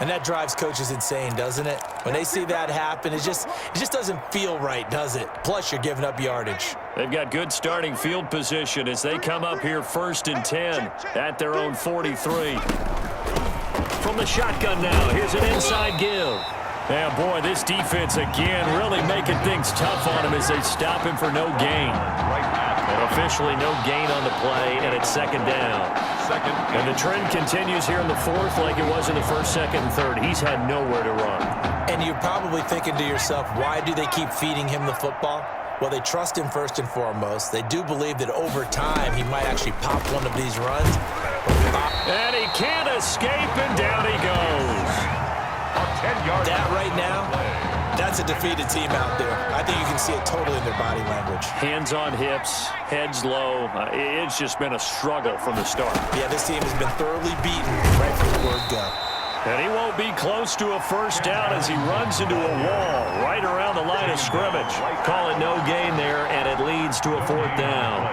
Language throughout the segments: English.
And that drives coaches insane, doesn't it? When they see that happen, it just doesn't feel right, does it? Plus, you're giving up yardage. They've got good starting field position as they come up here 1st and 10 at their own 43. From the shotgun now, here's an inside give. Yeah, boy, this defense again really making things tough on him as they stop him for no gain. And officially no gain on the play, and it's 2nd down. And the trend continues here in the 4th like it was in the 1st, 2nd, and 3rd. He's had nowhere to run. And you're probably thinking to yourself, why do they keep feeding him the football? Well, they trust him first and foremost. They do believe that over time he might actually pop one of these runs. And he can't escape, and down he goes. That right now, that's a defeated team out there. I think you can see it totally in their body language. Hands on hips, heads low. It's just been a struggle from the start. Yeah, this team has been thoroughly beaten right from the word go. And he won't be close to a 1st down as he runs into a wall right around the line of scrimmage. Call it no gain there, and it leads to a 4th down.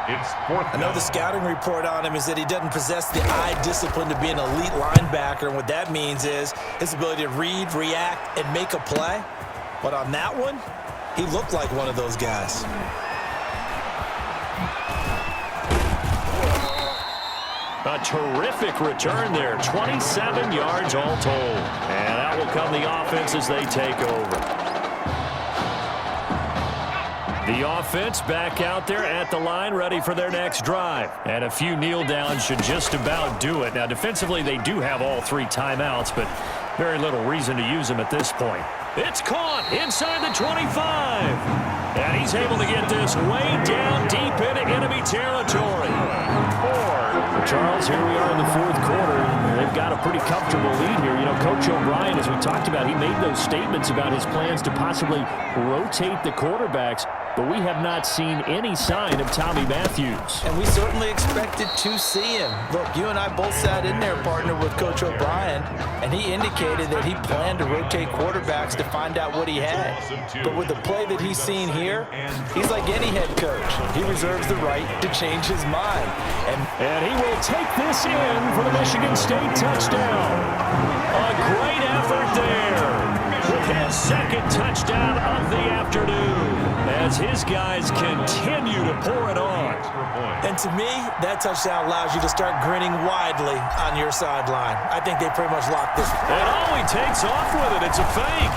It's 4th down. I know the scouting report on him is that he doesn't possess the eye discipline to be an elite linebacker, and what that means is his ability to read, react, and make a play. But on that one, he looked like one of those guys. A terrific return there, 27 yards all told. And out will come the offense as they take over. The offense back out there at the line, ready for their next drive. And a few kneel downs should just about do it. Now, defensively, they do have all 3 timeouts, but very little reason to use them at this point. It's caught inside the 25. And he's able to get this way down deep into enemy territory. Charles, here we are in the 4th quarter. They've got a pretty comfortable lead here. You know, Coach O'Brien, as we talked about, he made those statements about his plans to possibly rotate the quarterbacks, but we have not seen any sign of Tommy Matthews. And we certainly expected to see him. Look, you and I both sat in there, partner, with Coach O'Brien, and he indicated that he planned to rotate quarterbacks to find out what he had. But with the play that he's seen here, he's like any head coach. He reserves the right to change his mind. And he will take this in for the Michigan State touchdown. A great effort there with his 2nd touchdown of the afternoon as his guys continue to pour it on. And to me, that touchdown allows you to start grinning widely on your sideline. I think they pretty much locked this. And all he takes off with it, it's a fake.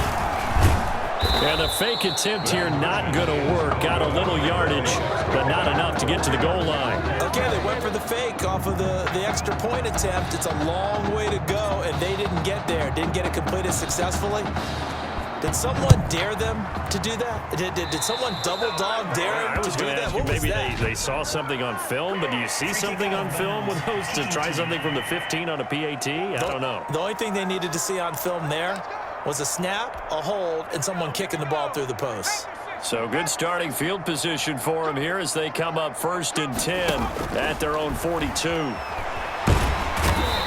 And the fake attempt here not going to work. Got a little yardage, but not enough to get to the goal line. Okay, they went for the fake off of the extra point attempt. It's a long way to go, and they didn't get there. Didn't get it completed successfully. Did someone dare them to do that? Did someone double dog dare them to do that? What was maybe that? they saw something on film, but do you see something on film with those to try something from the 15 on a PAT? I don't know. The only thing they needed to see on film there was a snap, a hold, and someone kicking the ball through the post. So good starting field position for them here as they come up 1st and 10 at their own 42.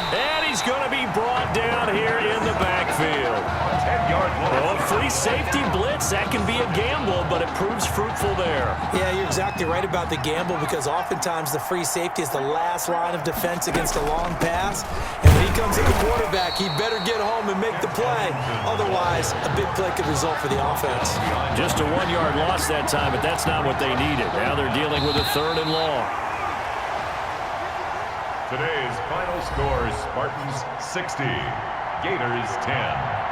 And he's going to be brought down here in the backfield. 10-yard line. Well, free safety blitz, that can be a gamble, but it proves fruitful there. Yeah, you're exactly right about the gamble because oftentimes the free safety is the last line of defense against a long pass. And when he comes at the quarterback, he better get home and make the play. Otherwise, a big play could result for the offense. Just a 1-yard loss that time, but that's not what they needed. Now they're dealing with a 3rd and long. Today's final score, Spartans 60, Gators 10.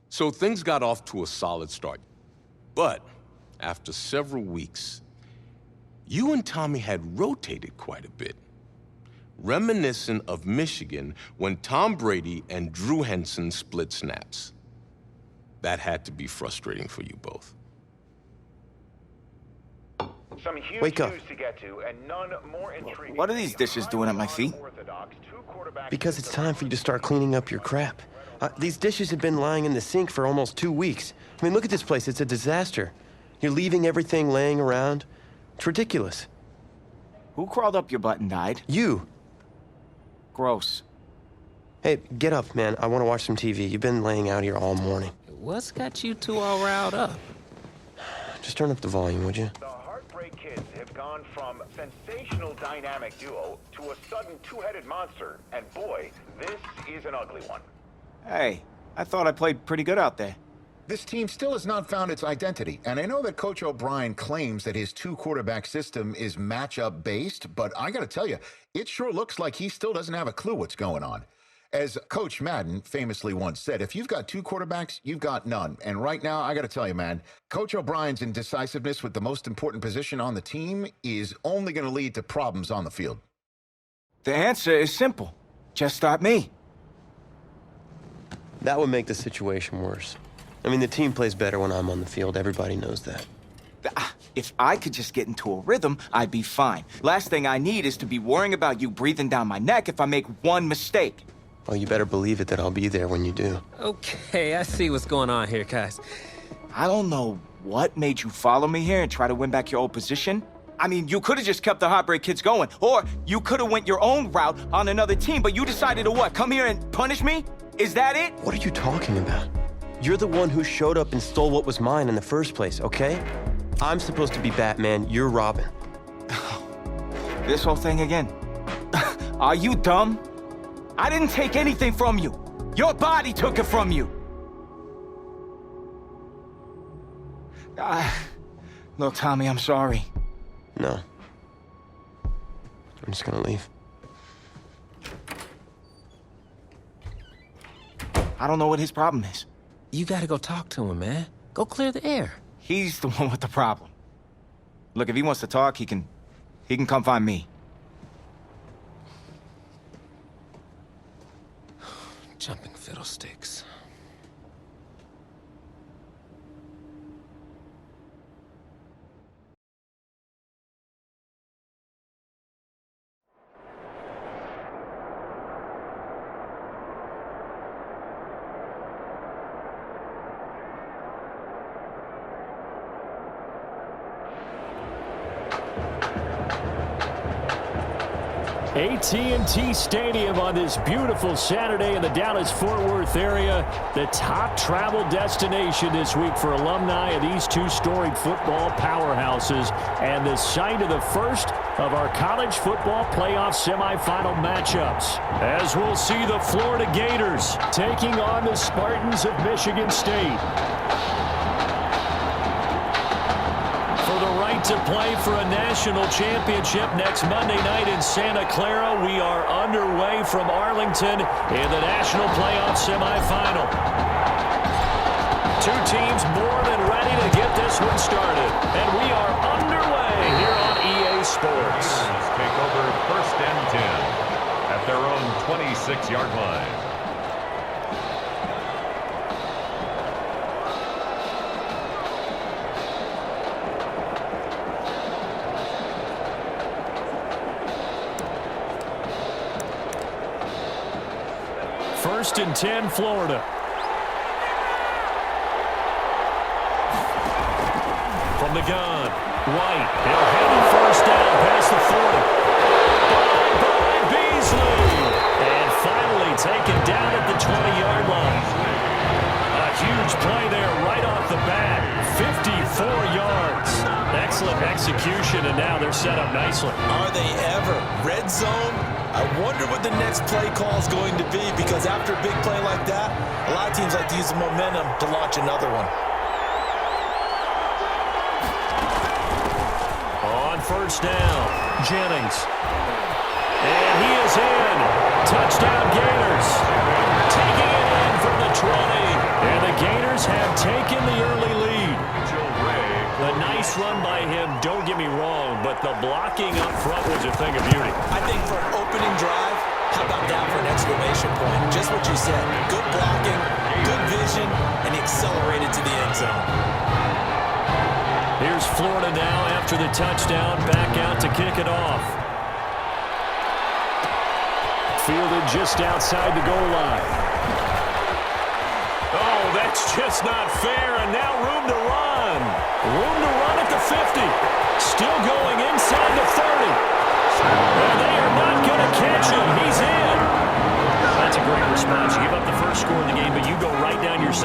So things got off to a solid start. But after several weeks, you and Tommy had rotated quite a bit. Reminiscent of Michigan when Tom Brady and Drew Henson split snaps. That had to be frustrating for you both. Some huge Wake up. news to get to, and none more intriguing. What are these dishes doing at my feet? Because it's time for you to start cleaning up your crap. These dishes have been lying in the sink for almost 2 weeks. I mean, look at this place. It's a disaster. You're leaving everything laying around. It's ridiculous. Who crawled up your butt and died? You. Gross. Hey, get up, man. I want to watch some TV. You've been laying out here all morning. What's got you two all riled up? Just turn up the volume, would you? The Heartbreak Kids have gone from sensational dynamic duo to a sudden two-headed monster. And boy, this is an ugly one. Hey, I thought I played pretty good out there. This team still has not found its identity, and I know that Coach O'Brien claims that his two-quarterback system is matchup-based, but I gotta tell you, it sure looks like he still doesn't have a clue what's going on. As Coach Madden famously once said, if you've got two quarterbacks, you've got none. And right now, I gotta tell you, man, Coach O'Brien's indecisiveness with the most important position on the team is only gonna lead to problems on the field. The answer is simple. Just start me. That would make the situation worse. I mean, the team plays better when I'm on the field. Everybody knows that. If I could just get into a rhythm, I'd be fine. Last thing I need is to be worrying about you breathing down my neck if I make one mistake. Well, you better believe it that I'll be there when you do. Okay, I see what's going on here, guys. I don't know what made you follow me here and try to win back your old position. I mean, you could have just kept the Heartbreak Kids going, or you could have went your own route on another team, but you decided to what, come here and punish me? Is that it? What are you talking about? You're the one who showed up and stole what was mine in the first place, okay? I'm supposed to be Batman, you're Robin. This whole thing again. Are you dumb? I didn't take anything from you. Your body took it from you. Look, Tommy, I'm sorry. No. I'm just gonna leave. I don't know what his problem is. You gotta go talk to him, man. Go clear the air. He's the one with the problem. Look, if he wants to talk, he can come find me. Jumping fiddlesticks. AT&T Stadium on this beautiful Saturday in the Dallas-Fort Worth area. The top travel destination this week for alumni of these two storied football powerhouses and the site of the first of our college football playoff semifinal matchups. As we'll see the Florida Gators taking on the Spartans of Michigan State. To play for a national championship next Monday night in Santa Clara. We are underway from Arlington in the national playoff semifinal. Two teams more than ready to get this one started. And we are underway here on EA Sports. Take over 1st and 10 at their own 26-yard line. First and 10, Florida. From the gun, White. He'll handle first down past the 40. By Beasley. And finally taken down at the 20-yard line. A huge play there right off the bat. 54 yards. Excellent execution, and now they're set up nicely. Are they ever? Red zone? I wonder what the next play call is going to be, because after a big play like that, a lot of teams like to use the momentum to launch another one. On first down, Jennings. And he is in. Touchdown Gators. Taking it in from the 20. And the Gators have taken the early lead. A nice run by him, don't get me wrong, but the blocking up front was a thing of beauty. I think for an opening drive, how about that for an exclamation point? Just what you said. Good blocking, good vision, and he accelerated to the end zone. Here's Florida now after the touchdown, back out to kick it off. Fielded just outside the goal line. Oh, that's just not fair, and now room to run. Room to run at the 50. Still going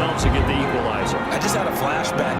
themselves to get the equalizer. I just had a flashback.